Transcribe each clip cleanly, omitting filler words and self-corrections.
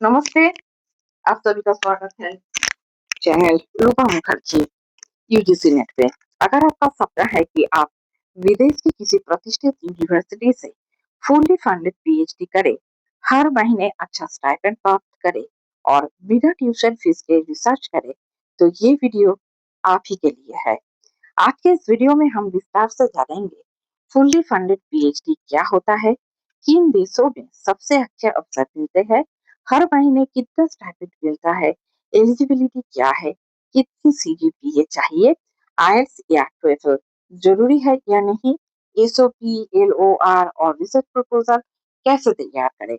नमस्ते, आप सभी का स्वागत है चैनल रूपा मुखर्जी यूजीसी नेट पे। अगर आपका सपना है कि आप विदेश की किसी प्रतिष्ठित यूनिवर्सिटी से फुल्ली फंडेड पीएचडी करें, हर महीने अच्छा स्टाइपेंड प्राप्त करें और बिना ट्यूशन फीस के रिसर्च करें, तो ये वीडियो आप ही के लिए है। आज के इस वीडियो में हम विस्तार से जानेंगे फुल्ली फंडेड पीएचडी क्या होता है, किन देशों में सबसे अच्छे अवसर मिलते हैं, हर महीने कितना स्टाइपेंड मिलता है, एलिजिबिलिटी क्या है, कितनी सीजीपीए चाहिए, आईएलटीएस या टोएफल जरूरी है या नहीं, एसओपी, एलओआर और रिसर्च प्रपोजल कैसे तैयार करें,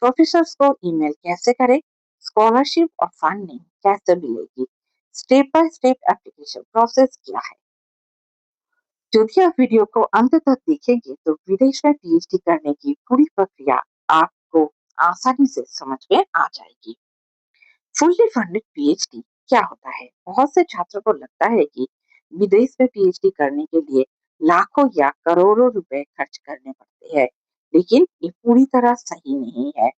प्रोफेसर्स को ईमेल कैसे करें, स्कॉलरशिप और फंडिंग कैसे मिलेगी, step by step application process क्या है। यदि आप वीडियो को अंत तक देखेंगे तो विदेश में पीएचडी करने की पूरी प्रक्रिया आपको आसानी से समझ में आ जाएगी। फुल्ली फंडेड पीएचडी क्या होता है? बहुत से छात्रों को लगता है कि विदेश में पीएचडी करने के लिए लाखों या करोड़ों रुपए खर्च करने पड़ते हैं, लेकिन ये पूरी तरह सही नहीं है।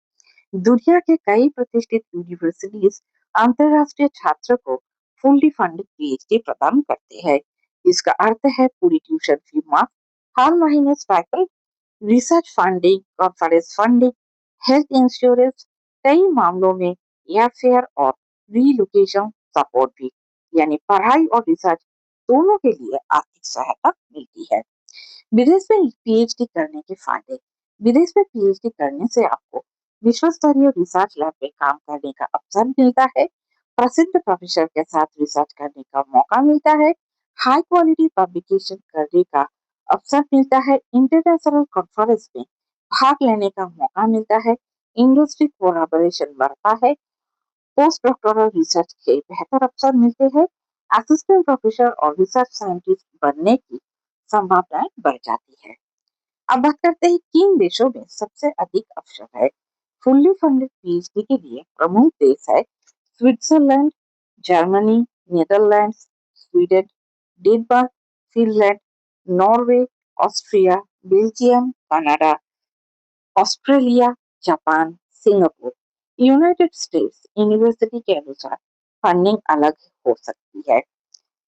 दुनिया के कई प्रतिष्ठित यूनिवर्सिटीज अंतरराष्ट्रीय छात्र को फुल्ली फंडेड पीएचडी प्रदान करते हैं। इसका अर्थ है पूरी ट्यूशन फी माफ, हर महीने stipend, research funding, conference funding, health insurance, कई मामलों में एयरफेयर और रीलोकेशन सपोर्ट भी, यानी पढ़ाई और रिसर्च दोनों के लिए आर्थिक सहायता मिलती है। विदेश में पीएचडी करने के फायदे। विदेश में पीएचडी करने से आपको विश्व स्तरीय रिसर्च लैब में काम करने का अवसर मिलता है, प्रसिद्ध प्रोफेसर के साथ रिसर्च करने का मौका मिलता है, हाई क्वालिटी पब्लिकेशन करने का अवसर मिलता है, इंटरनेशनल कॉन्फ्रेंस में भाग लेने का मौका मिलता है, इंडस्ट्री कोलैबोरेशन बढ़ता है, पोस्ट डॉक्टोरल रिसर्च के बेहतर अवसर मिलते हैं, असिस्टेंट प्रोफेसर और रिसर्च साइंटिस्ट बनने की संभावनाएं बढ़ जाती है। अब बात करते हैं किन देशों में सबसे अधिक अवसर है। फुल्ली फंडेड पीएचडी के लिए प्रमुख देश है Switzerland, Germany, Netherlands, Sweden, Denmark, Finland, Norway, Austria, Belgium, Canada, Australia, Japan, Singapore. United states university के अनुसार फंडिंग अलग हो सकती है।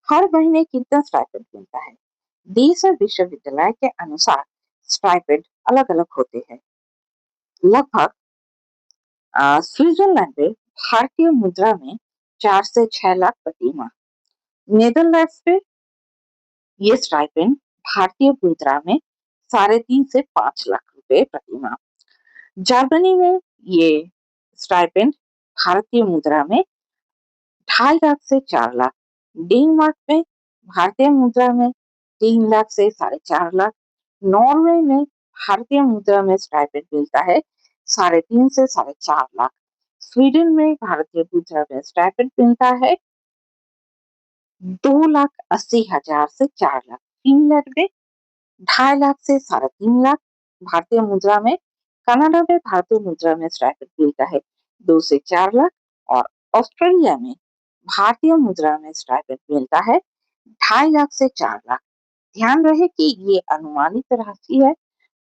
हर महीने कितना स्टाइपेंड मिलता है? देश और विश्वविद्यालय के अनुसार स्टाइपेंड अलग अलग होते हैं। लगभग स्विट्जरलैंड में भारतीय मुद्रा में 4 से 6 लाख प्रति माह, नेदरलैंड्स में ये स्टाइपेंड भारतीय मुद्रा में 3.5 से 5 लाख रुपए प्रति माह, जर्मनी में ये स्टाइपेंड भारतीय मुद्रा में 2.5 लाख से 4 लाख, डेनमार्क में भारतीय मुद्रा में 3 लाख से 4.5 लाख, नॉर्वे में भारतीय मुद्रा में स्टाइपेंड मिलता है 3.5 से 4.5 लाख, स्वीडन में भारतीय मुद्रा में स्टाइपेंड मिलता है 2,80,000 से 4 लाख, फिनलैंड में 2.5 लाख से 3.5 लाख भारतीय मुद्रा में, कनाडा में भारतीय मुद्रा में स्टाइपेंड मिलता है 2 से 4 लाख और ऑस्ट्रेलिया में भारतीय मुद्रा में स्टाइपेंड मिलता है 2.5 लाख से 4 लाख। ध्यान रहे कि ये अनुमानित राशि है,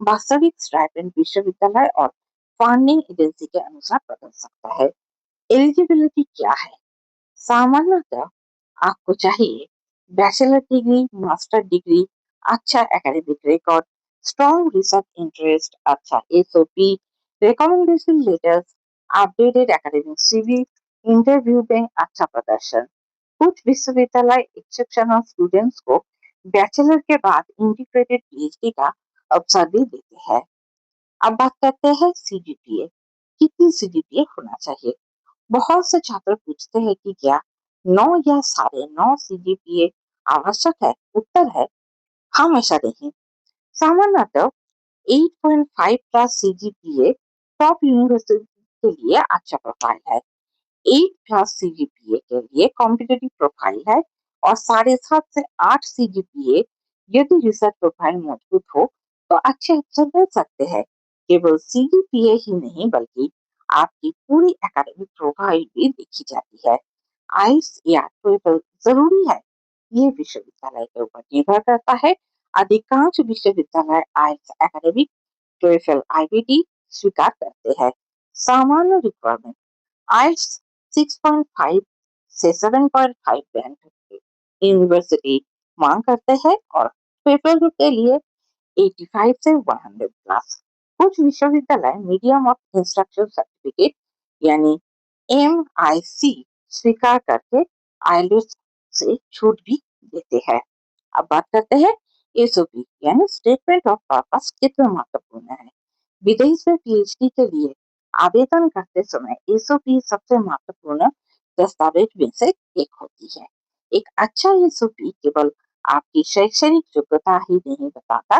वास्तविक स्टाइपेंड विश्वविद्यालय और फंडिंग एजेंसी के अनुसार बदल सकता है। एलिजिबिलिटी क्या है? सामान्यतः आपको चाहिए बैचलर डिग्री, मास्टर डिग्री, अच्छा academic record, strong research interest, अच्छा SOP, recommendation letters, updated academic CV, interview में अच्छा प्रदर्शन। कुछ विश्वविद्यालय एक्सेप्शनल स्टूडेंट्स को बैचलर के बाद इंटीग्रेटेड पीएचडी का अवसर भी देते हैं। अब बात करते हैं सीजीपीए। कितनी सीजीपीए होना चाहिए? बहुत से छात्र पूछते हैं कि क्या 9 या 9.5 सीजीपीए आवश्यक है? उत्तर है हमेशा नहीं। सामान्यतः 8.5 प्लस सीजीपीए टॉप यूनिवर्सिटी के लिए अच्छा प्रोफाइल है। 8 प्लस सीजीपीए के लिए कॉम्पिटिटिव प्रोफाइल है और 7.5 से 8 सीजीपीए यदि रिसर्च प्रोफाइल मजबूत हो तो अच्छे अवसर मिल सकते हैं। केवल सीजीपीए ही नहीं बल्कि आपकी पूरी एकेडमिक प्रोफाइल भी देखी जाती है। आईएलटीएस या टोएफल जरूरी है, ये विश्वविद्यालय के ऊपर निर्भर करता है। अधिकांश विश्वविद्यालय आईएलटीएस एकेडमिक, टोएफल आईबीटी स्वीकार करते हैं। सामान्य रिक्वायरमेंट आइल्स 6.5 से 7.5 बैंड यूनिवर्सिटी मांग करते हैं और पेपर के लिए 85 से 100 प्लस। कुछ विश्वविद्यालय मीडियम ऑफ इंस्ट्रक्शन सर्टिफिकेट यानी MIC स्वीकार करके आइल्स से छूट भी देते हैं। अब बात करते हैं एसओपी यानी स्टेटमेंट ऑफ पर्पस कितना महत्वपूर्ण है। विदेश में पीएचडी के लिए आवेदन करते समय एसओपी सबसे महत्वपूर्ण दस्तावेज में से एक होती है। एक अच्छा एसओपी केवल आपकी शैक्षणिक योग्यता ही नहीं बताता,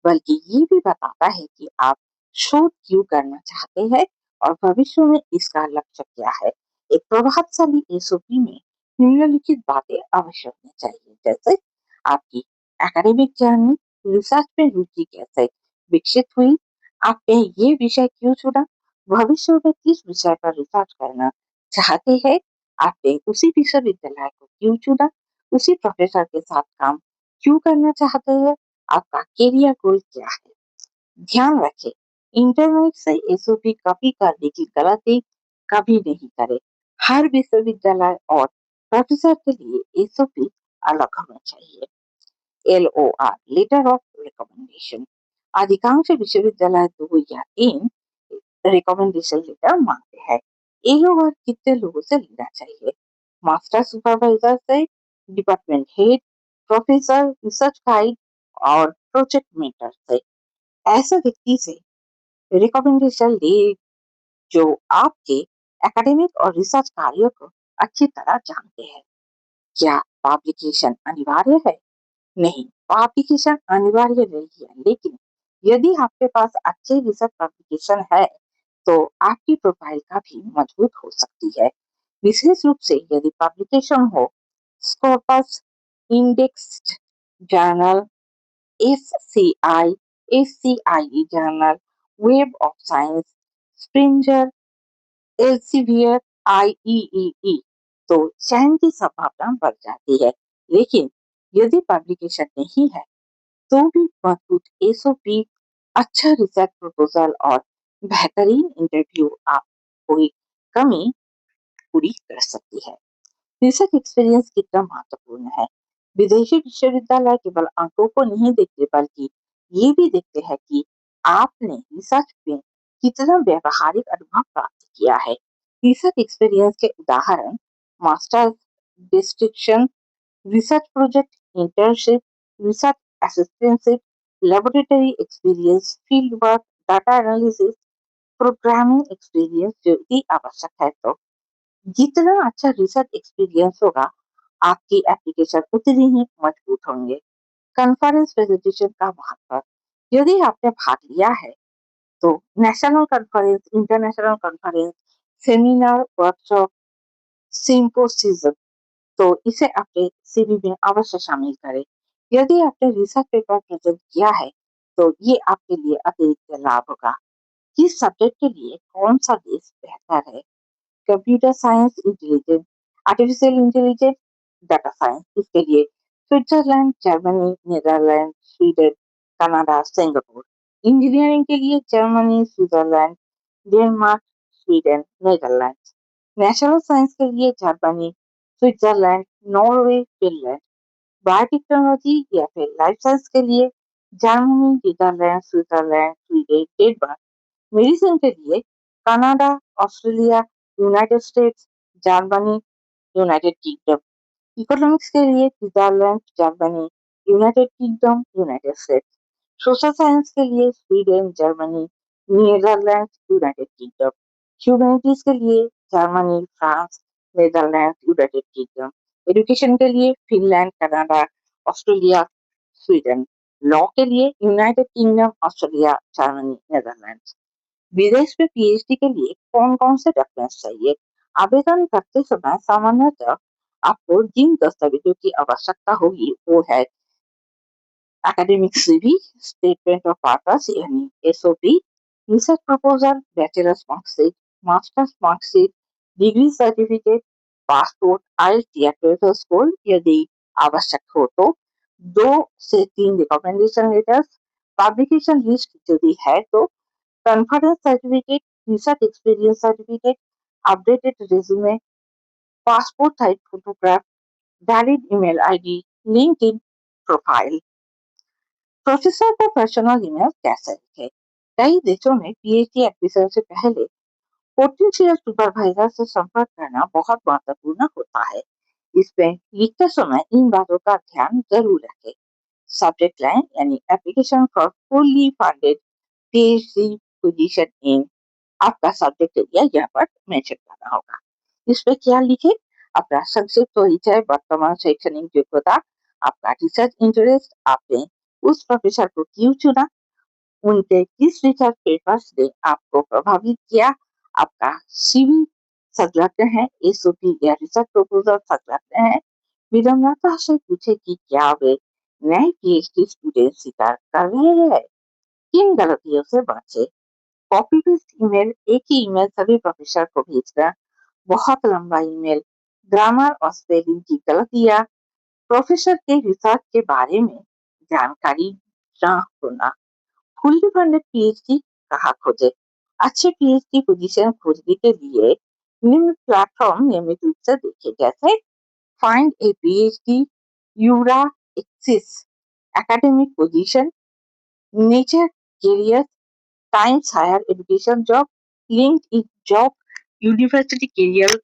बल्कि ये भी बताता है कि आप शोध क्यों करना चाहते हैं और भविष्य में इसका लक्ष्य क्या है। एक प्रभावशाली एसओपी में निम्नलिखित बातें अवश्य होनी चाहिए, जैसे आपकी एकेडमिक जर्नी, रिसर्च में रुचि कैसे विकसित हुई, आपने ये विषय क्यों चुना, भविष्य में किस विषय पर रिसर्च करना चाहते हैं, आपने उसी विश्वविद्यालय को क्यों चुना, उसी प्रोफेसर के साथ काम क्यों करना चाहते हैं, आपका करियर गोल क्या है। ध्यान रखें, इंटरनेट से एसओपी कॉपी करने की गलती कभी नहीं करें। हर विश्वविद्यालय और प्रोफेसर के लिए एसओपी अलग होना चाहिए। LOR लेटर ऑफ रिकमेंडेशन, अधिकांश विश्वविद्यालय 2 या 3 रिकमेंडेशन लेटर मांगते हैं। LOR कितने लोगों से लेना चाहिए? मास्टर सुपरवाइजर से, department head, professor, research guide और प्रोजेक्ट मेंटर से। ऐसे व्यक्ति से रिकमेंडेशन ले जो आपके एकेडमिक और रिसर्च कार्यों को अच्छी तरह जानते हैं। क्या पब्लिकेशन अनिवार्य है? नहीं, पब्लिकेशन अनिवार्य नहीं है, लेकिन यदि आपके पास अच्छे रिसर्च पब्लिकेशन है तो आपकी प्रोफाइल काफी मजबूत हो सकती है, विशेष रूप से यदि पब्लिकेशन हो Scopus, indexed journal, SCI, SCIE journal, web of science, Springer, Elsevier, IEEE, तो चयन की संभावना बढ़ जाती है। लेकिन यदि पब्लिकेशन नहीं है तो भी मजबूत एसओपी, अच्छा रिसर्च प्रपोजल और बेहतरीन इंटरव्यू आपको कमी पूरी कर सकती है। रिसर्च एक्सपीरियंस कितना महत्वपूर्ण है? विदेशी विश्वविद्यालय केवल अंकों को नहीं देखते, बल्कि ये भी देखते हैं कि आपने रिसर्च में कितना व्यवहारिक अनुभव प्राप्त किया है। रिसर्च एक्सपीरियंस के उदाहरण master destruction, research project, internship, research assistantship, laboratory experience, field work, data analysis, programming experience यदि आवश्यक है तो जितना अच्छा रिसर्च एक्सपीरियंस होगा आपकी एप्लीकेशन उतनी ही मजबूत होंगे। कॉन्फ्रेंस प्रेजेंटेशन का महत्व, यदि आपने भाग लिया है तो national conference, international conference, seminar, workshop, symposium, तो इसे अपने सीवी में अवश्य शामिल करें। यदि आपने रिसर्च पेपर प्रेजेंट किया है तो ये आपके लिए अतिरिक्त लाभ होगा। किस सब्जेक्ट के लिए कौन सा देश बेहतर है? Computer science, intelligence, artificial intelligence, data science, इसके लिए Switzerland, Germany, Netherland, Sweden, Canada, Singapore. Engineering के लिए Germany, Switzerland, Denmark, Sweden, Netherland. National science के लिए Germany, Switzerland, Norway, Finland. Biotechnology या फिर लाइफ साइंस के लिए Germany, Netherland, Switzerland, Sweden, Denmark. Medicine के लिए Canada, Australia, United States, Germany, United Kingdom. Economics के लिए Switzerland, Germany, United Kingdom, United States. Social science के लिए Sweden, Germany, Netherland, United Kingdom. Humanities के लिए Germany, France, Netherland, United Kingdom. Education के लिए Finland, Canada, Australia, Sweden. Law के लिए United Kingdom, Australia, Germany, Netherland. विदेश में पीएचडी के लिए कौन कौन से डॉक्यूमेंट्स चाहिए? आवेदन करते समय सामान्यतः आपको जिन दस्तावेजों की आवश्यकता होगी वो है academic CV, statement of purpose यानी SOP, research proposal, bachelors marksheet, masters marksheet, degree certificate, passport, IELTS या टोएफल स्कोर यदि आवश्यक हो तो 2 से 3 रिकमेंडेशन लेटर्स, पब्लिकेशन लिस्ट यदि है तो confidence certificate, research experience certificate, updated resume, passport size photograph, valid email ID, LinkedIn profile. Professor को पर्सनल ईमेल कैसे लिखें? कई देशों में पीएचडी एडमिशन से पहले पोटेंशियल सुपरवाइजर से संपर्क करना बहुत महत्वपूर्ण होता है। इसमें लिखते समय इन बातों का ध्यान जरूर रखें। सब्जेक्ट लाइन यानी application for fully funded PhD position in, आपका सब्जेक्ट एरिया यहाँ पर मेंशन करना होगा। इस पे क्या लिखे? अपना संक्षिप्त परिचय, वर्तमान शैक्षणिक योग्यता, आपका रिसर्च इंटरेस्ट, आपने उस प्रोफेसर को क्यों चुना, उनके किस रिसर्च पेपर्स ने आपको प्रभावित किया, आपका सीवी संलग्न है, एसओपी या रिसर्च प्रपोजल संलग्न है। विनम्रता से पूछे कि क्या वे नए पीएचडी स्टूडेंट स्वीकार कर रहे हैं। किन गलतियों से बचे? कॉपी पेस्ट ईमेल, एक ही ईमेल सभी प्रोफेसर को भेजना, बहुत लंबा ईमेल, ग्रामर और स्पेलिंग की गलतियां, प्रोफेसर के रिसर्च के बारे में जानकारी न होना। फुल्ली फंडेड पीएचडी कहाँ खोजे? अच्छे पीएचडी पोजीशन खोजने के लिए निम्न प्लेटफॉर्म नियमित रूप से देखे, जैसे find a PhD, Euraxess, academic position, Nature career, Times Higher Education job, LinkedIn job, university career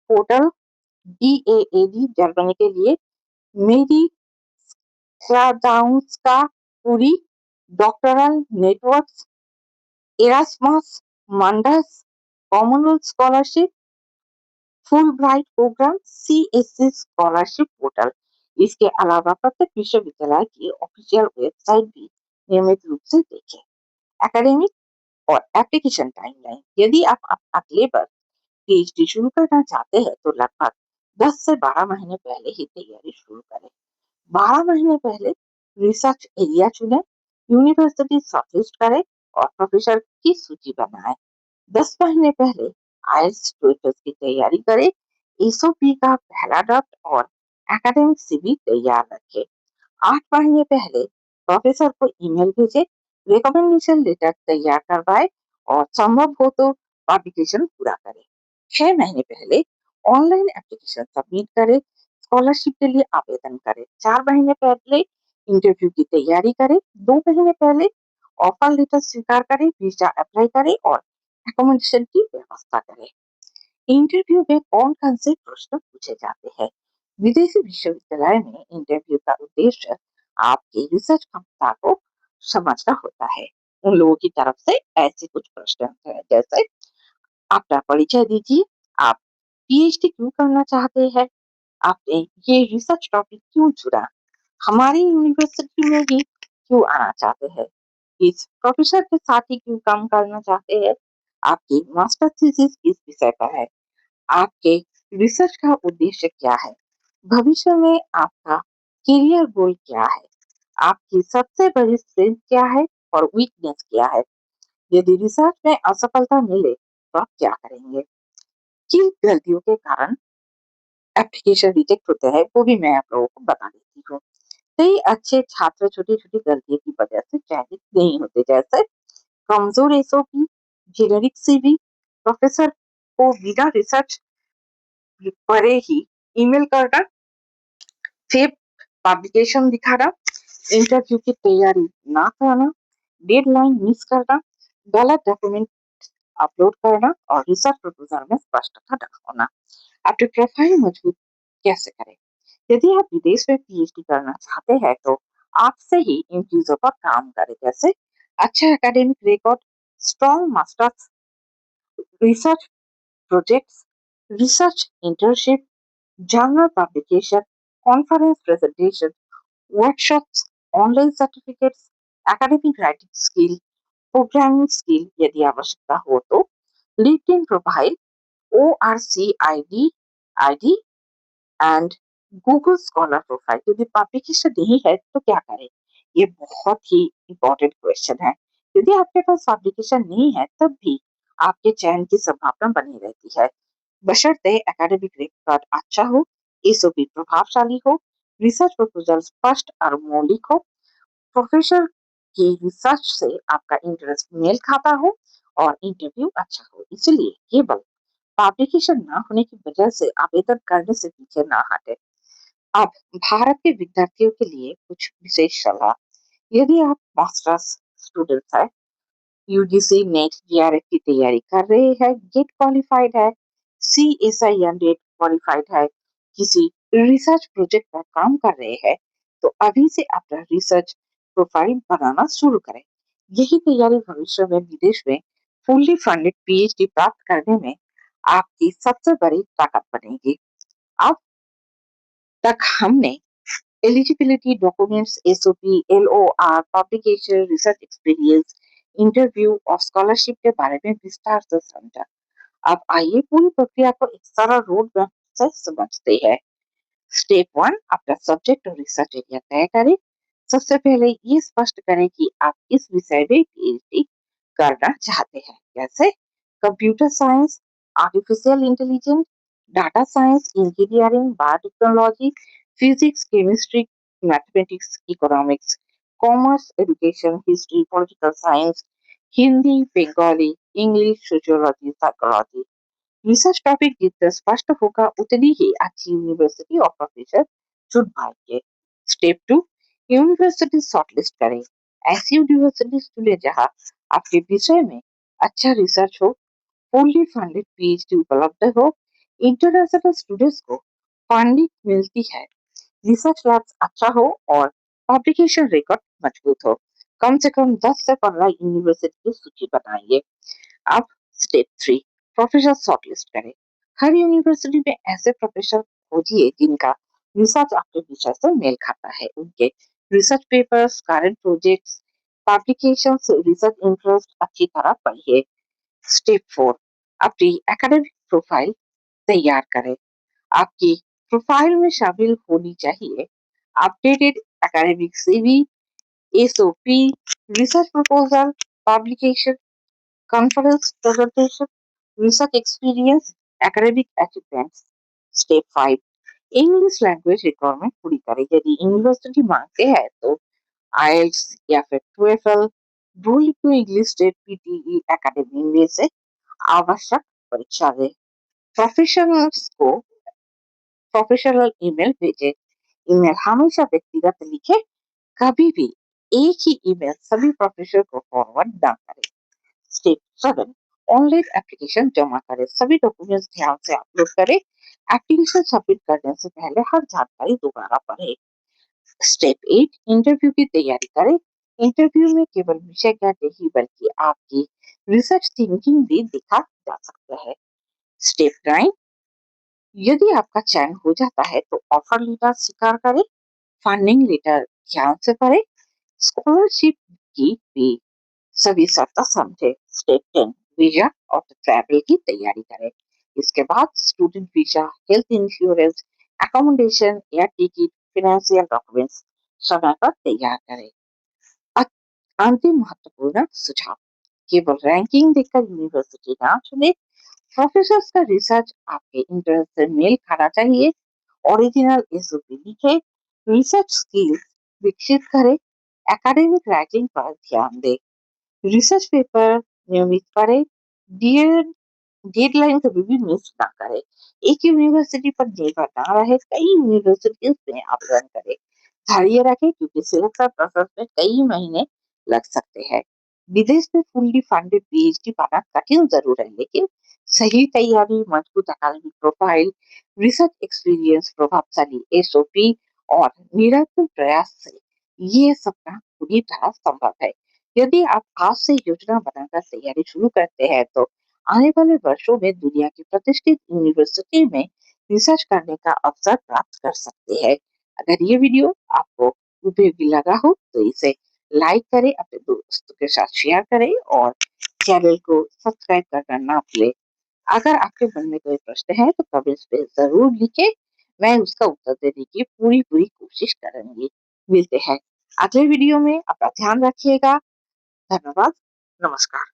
portal, DAAD Germany के लिए, मेरी पूरी, doctoral networks, Erasmus, Mundus, Commonwealth scholarship, Fulbright programme, CSC scholarship portal. इसके अलावा प्रत्येक विश्वविद्यालय की official website भी नियमित रूप से देखें। एकेडमिक और एप्लीकेशन टाइमलाइन, यदि आप अगले बार पीएचडी शुरू करना चाहते हैं तो लगभग 10 से 12 महीने पहले ही तैयारी शुरू करें। 12 महीने पहले रिसर्च एरिया चुनें, यूनिवर्सिटी शॉर्टलिस्ट करें और प्रोफेसर की सूची बनाएं। 10 महीने पहले आईएलटीएस टोएफल की तैयारी करें, एसओपी का पहला ड्राफ्ट और एकेडमिक सीवी तैयार रखें। 8 महीने पहले प्रोफेसर को ईमेल भेजें, रिकमेंडेशन लेटर तैयार करवाएं और संभव हो तो पब्लिकेशन पूरा करें। 6 महीने पहले ऑनलाइन एप्लीकेशन सबमिट करें, स्कॉलरशिप के लिए आवेदन करें। 4 महीने पहले इंटरव्यू की तैयारी करें। 2 महीने पहले ऑफर लेटर स्वीकार करें, वीजा अप्लाई करें और एकोमोडेशन की व्यवस्था करें। इंटरव्यू में कौन कौन से प्रश्न पूछे जाते हैं? विदेशी विश्वविद्यालय में इंटरव्यू का उद्देश्य आपकी रिसर्च क्षमता को समझना होता है। उन लोगों की तरफ से ऐसे कुछ प्रश्न हैं, जैसे अपना परिचय दीजिए, आप पीएचडी क्यों करना चाहते हैं, आपने ये रिसर्च टॉपिक क्यों चुना, हमारी यूनिवर्सिटी में ही क्यों आना चाहते हैं, इस प्रोफेसर के साथ ही क्यों काम करना चाहते हैं, आपकी मास्टर थीसिस किस विषय पर है, आपके रिसर्च का उद्देश्य क्या है, भविष्य में आपका करियर गोल क्या है, आपकी सबसे बड़ी स्ट्रेंथ क्या है और वीकनेस क्या है, यदि रिसर्च में असफलता मिले तो आप क्या करेंगे, किन गलतियों के कारण एप्लीकेशन रिजेक्ट होते हैं वो भी मैं आप लोगों को बता देती हूँ। कई अच्छे छात्र छोटी छोटी गलतियों की वजह से चयनित नहीं होते, जैसे कमजोर एसओपी, जेनेरिक सीवी, प्रोफेसर को बिना रिसर्च पढ़े ही ईमेल करना, फेक पब्लिकेशन दिखाना, इंटरव्यू की तैयारी ना करना, डेडलाइन मिस करना, गलत डॉक्यूमेंट अपलोड करना और रिसर्च प्रपोजल में स्पष्टता न होना। आपकी प्रोफाइल मजबूत कैसे करें? यदि आप विदेश में पीएचडी करना चाहते हैं तो आज से ही इन चीजों पर काम करें, जैसे अच्छा academic record, strong masters, research projects, research internship, journal publication, conference presentation, workshops, online certificates, academic writing skill, programming skill यदि आवश्यकता हो तो, LinkedIn profile, ORCID ID and Google scholar profile. यदि पब्लिकेशन नहीं है तो क्या करें? ये बहुत ही इंपॉर्टेंट क्वेश्चन है। यदि आपके पास पब्लिकेशन नहीं है तब भी आपके चयन की संभावना बनी रहती है, बशर्ते एकेडमिक रिकॉर्ड अच्छा हो, एसओपी प्रभावशाली हो, रिसर्च प्रपोजल स्पष्ट और मौलिक हो, प्रोफेसर की रिसर्च से आपका इंटरेस्ट मेल खाता हो और इंटरव्यू अच्छा हो। इसलिए केवल पब्लिकेशन ना होने की वजह से आवेदन करने से पीछे ना हटे। अब भारत के विद्यार्थियों के लिए कुछ विशेष सलाह। यदि आप मास्टर्स स्टूडेंट्स हैं, यूजीसी नेट जीआरएफ की तैयारी कर रहे हैं, गेट क्वालिफाइड है, सीएसआईएम नेट क्वालिफाइड है, किसी रिसर्च प्रोजेक्ट पर काम कर रहे हैं, तो अभी से अपना रिसर्च प्रोफाइल बनाना शुरू करें। यही तैयारी भविष्य में विदेश में फुल्ली फंडेड पीएचडी प्राप्त करने में आपकी सबसे बड़ी ताकत बनेगी। अब तक हमने eligibility documents, SOP, LOR, publication, research experience, interview और स्कॉलरशिप के बारे में विस्तार से समझा। अब आइए पूरी प्रक्रिया को एक सरल रोड मैप से समझते हैं। स्टेप 1, अपना सब्जेक्ट और रिसर्च एरिया तय करें। सबसे पहले ये स्पष्ट करें कि आप इस विषय में पीएचडी करना चाहते हैं। कैसे? Computer science, artificial intelligence, data science, engineering, biotechnology, physics, chemistry, mathematics, economics, commerce, education, history, political science, Hindi, Bengali, English, sociology, psychology. Research topic जितना स्पष्ट होगा उतनी ही अच्छी यूनिवर्सिटी और प्रोफेसर चुन पाएंगे। स्टेप 2, यूनिवर्सिटी शॉर्टलिस्ट करें। ऐसी यूनिवर्सिटी चुने जहां आपके विषय में अच्छा रिसर्च हो, फुल्ली फंडेड पीएचडी उपलब्ध हो, इंटरनेशनल स्टूडेंट्स को फंडिंग मिलती है, रिसर्च लैब्स अच्छा हो और पब्लिकेशन रिकॉर्ड मजबूत हो। कम से कम 10 से 15 यूनिवर्सिटी की सूची बनाइए। अब स्टेप 3, प्रोफेसर शॉर्टलिस्ट करें। हर यूनिवर्सिटी में ऐसे प्रोफेसर खोजिए जिनका रिसर्च आपके विषय से मेल खाता है। उनके research papers, current projects, publications, research interest अच्छी तरह पढ़िए। स्टेप 4, अपनी एकेडमिक प्रोफाइल तैयार करें। आपकी प्रोफाइल में शामिल होनी चाहिए updated academic CV, SOP, research proposal, publication, conference presentation, research experience, academic achievements. Step 5, English language requirement पूरी करें। यदि यूनिवर्सिटी मांगते हैं तो आईएलटीएस या फिर TOEFL, Duolingo English test PTE academy में से आवश्यक परीक्षा दें। प्रोफेशनल्स को प्रोफेशनल ईमेल भेजें। ईमेल हमेशा व्यक्तिगत लिखें, कभी भी एक ही ईमेल सभी प्रोफेसर को फॉरवर्ड ना करें। स्टेप 7, ऑनलाइन एप्लीकेशन जमा करें। सभी डॉक्यूमेंट्स ध्यान से अपलोड करें। एप्लीकेशन सबमिट करने से पहले हर जानकारी दोबारा पढ़ें। स्टेप 8, इंटरव्यू की तैयारी करें। इंटरव्यू में केवल विषय ज्ञान नहीं बल्कि आपकी रिसर्च थिंकिंग भी देखा जा सकता है। स्टेप 9, यदि आपका चयन हो जाता है तो ऑफर लेटर स्वीकार करें। फंडिंग लेटर ध्यान से पढ़ें। स्कॉलरशिप की भी सभी शर्त समझे। स्टेप 10, वीजा और ट्रैवल की तैयारी करें। इसके बाद student visa, health insurance, accommodation, air ticket, financial documents समय पर तैयार करें। अंतिम महत्वपूर्ण सुझाव, केवल रैंकिंग देखकर यूनिवर्सिटी ना चुने। प्रोफेसर का रिसर्च आपके इंटरेस्ट से मेल खाना चाहिए। ओरिजिनल एसओपी लिखे, रिसर्च स्किल्स विकसित करें, एकेडमिक राइटिंग पर ध्यान दें, रिसर्च पेपर नियमित पढ़ें, डियर डेडलाइन कभी भी मिस ना करें। एक यूनिवर्सिटी पर निर्भर ना रहे, कई यूनिवर्सिटीज में आवेदन करें। धैर्य रखें क्योंकि सिलेक्शन प्रोसेस में कई महीने लग सकते हैं। विदेश में फुल्ली फंडेड पीएचडी पाना कठिन जरूर है, लेकिन सही तैयारी, मजबूत एकेडमिक प्रोफाइल, रिसर्च एक्सपीरियंस, प्रभावशाली एसओपी और निरंतर प्रयास से ये सपना पूरी तरह संभव है। यदि आप आज से योजना बनाकर तैयारी शुरू करते हैं तो आने वाले वर्षों में दुनिया की प्रतिष्ठित यूनिवर्सिटी में रिसर्च करने का अवसर प्राप्त कर सकते हैं। अगर ये वीडियो आपको उपयोगी लगा हो तो इसे लाइक करें, अपने दोस्तों के साथ शेयर करें और चैनल को सब्सक्राइब करना ना भूलें। अगर आपके मन में कोई प्रश्न है तो कमेंट्स पे जरूर लिखें, मैं उसका उत्तर देने की पूरी पूरी कोशिश करूंगी। मिलते हैं अगले वीडियो में, अपना ध्यान रखिएगा। धन्यवाद। नमस्कार।